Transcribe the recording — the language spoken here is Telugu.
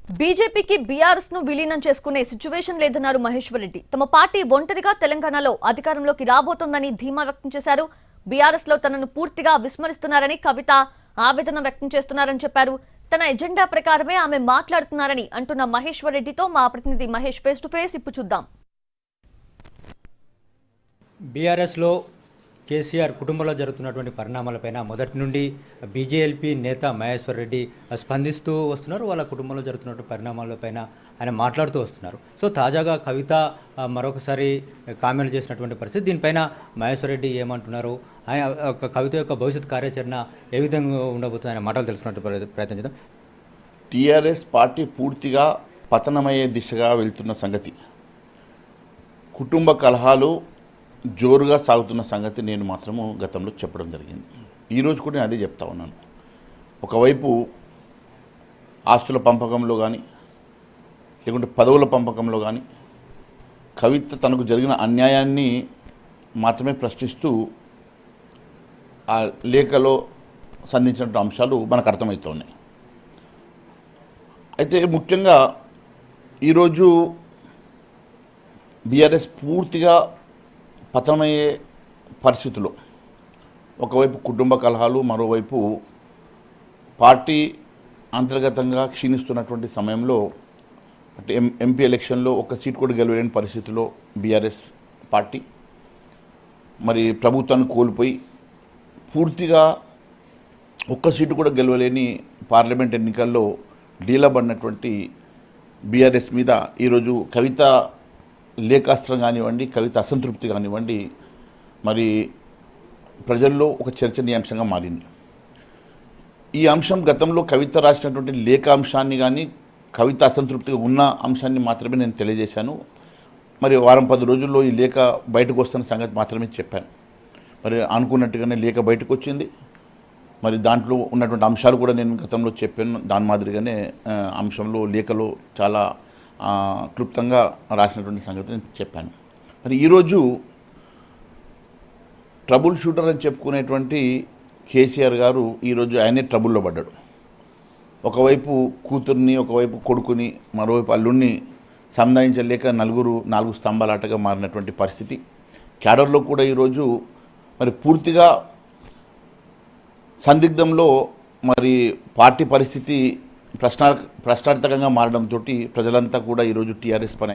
బీజేపీకి బీఆర్ఎస్ ను విలీనం చేసుకునే సిచ్యువేషన్ లేదన్నారు మహేశ్వర్ రెడ్డి. తమ పార్టీ ఒంటరిగా తెలంగాణలో అధికారంలోకి రాబోతోందని ధీమా వ్యక్తం చేశారు. బీఆర్ఎస్ లో తనను పూర్తిగా విస్మరిస్తున్నారని కవిత ఆవేదన వ్యక్తం చేస్తున్నారని చెప్పారు. తన ఎజెండా ప్రకారమే ఆమె మాట్లాడుతున్నారని అంటున్న మహేశ్వర్ రెడ్డితో మా ప్రతినిధి మహేష్ ఫేస్ టు ఫేస్ ఇప్పుడు చూద్దాం. బీఆర్ఎస్ లో కేసీఆర్ కుటుంబంలో జరుగుతున్నటువంటి పరిణామాలపైన మొదటి నుండి బీజేపీ నేత మహేశ్వర్ రెడ్డి స్పందిస్తూ వస్తున్నారు. వాళ్ళ కుటుంబంలో జరుగుతున్నటువంటి పరిణామాలపైన ఆయన మాట్లాడుతూ వస్తున్నారు. సో తాజాగా కవిత మరొకసారి కామెంట్ చేసినటువంటి పరిస్థితి. దీనిపైన మహేశ్వర్ రెడ్డి ఏమంటున్నారు, ఆయన కవిత యొక్క భవిష్యత్ కార్యాచరణ ఏ విధంగా ఉండబోతుంది ఆయన మాటలు తెలుసుకున్నట్టు ప్రయత్నం చేద్దాం. టీఆర్ఎస్ పార్టీ పూర్తిగా పతనమయ్యే దిశగా వెళ్తున్న సంగతి, కుటుంబ కలహాలు జోరుగా సాగుతున్న సంగతి నేను మాత్రము గతంలో చెప్పడం జరిగింది. ఈరోజు కూడా నేను అదే చెప్తా ఉన్నాను. ఒకవైపు ఆస్తుల పంపకంలో కానీ లేకుంటే పదవుల పంపకంలో కానీ కవిత తనకు జరిగిన అన్యాయాన్ని మాత్రమే ప్రశ్నిస్తూ ఆ లేఖలో సంధించిన అంశాలు మనకు అర్థమవుతూ ఉన్నాయి. అయితే ముఖ్యంగా ఈరోజు బీఆర్ఎస్ పూర్తిగా పతనమయ్యే పరిస్థితుల్లో ఒకవైపు కుటుంబ కలహాలు, మరోవైపు పార్టీ అంతర్గతంగా క్షీణిస్తున్నటువంటి సమయంలో అంటే ఎంపీ ఎలక్షన్లో ఒక సీట్ కూడా గెలవలేని పరిస్థితిలో బీఆర్ఎస్ పార్టీ మరి ప్రభుత్వాన్ని కోల్పోయి పూర్తిగా ఒక్క సీటు కూడా గెలవలేని పార్లమెంట్ ఎన్నికల్లో డీలబడినటువంటి బీఆర్ఎస్ మీద ఈరోజు కవిత లేఖాస్త్రం కానివ్వండి, కవిత అసంతృప్తి కానివ్వండి, మరి ప్రజల్లో ఒక చర్చనీయాంశంగా మారింది. ఈ అంశం గతంలో కవిత రాసినటువంటి లేఖ అంశాన్ని కానీ కవిత అసంతృప్తిగా ఉన్న అంశాన్ని మాత్రమే నేను తెలియజేశాను. మరి వారం 10 రోజుల్లో ఈ లేఖ బయటకు వస్తున్న సంగతి మాత్రమే చెప్పాను. మరి అనుకున్నట్టుగానే లేఖ బయటకు వచ్చింది. మరి దాంట్లో ఉన్నటువంటి అంశాలు కూడా నేను గతంలో చెప్పాను. దాని మాదిరిగానే అంశంలో లేఖలో చాలా క్లుప్తంగా రాసినటువంటి సంగతి నేను చెప్పాను. మరి ఈరోజు ట్రబుల్ షూటర్ అని చెప్పుకునేటువంటి కేసీఆర్ గారు ఈరోజు ఆయనే ట్రబుల్లో పడ్డాడు. ఒకవైపు కూతుర్ని, ఒకవైపు కొడుకుని, మరోవైపు అల్లుడిని సంధానించలేక 4 స్తంభాలాటగా మారినటువంటి పరిస్థితి. క్యాడర్లో కూడా ఈరోజు మరి పూర్తిగా సందిగ్ధంలో మరి పార్టీ పరిస్థితి ప్రశ్నార్థకంగా మారడంతో ప్రజలంతా కూడా ఈరోజు టీఆర్ఎస్ పైన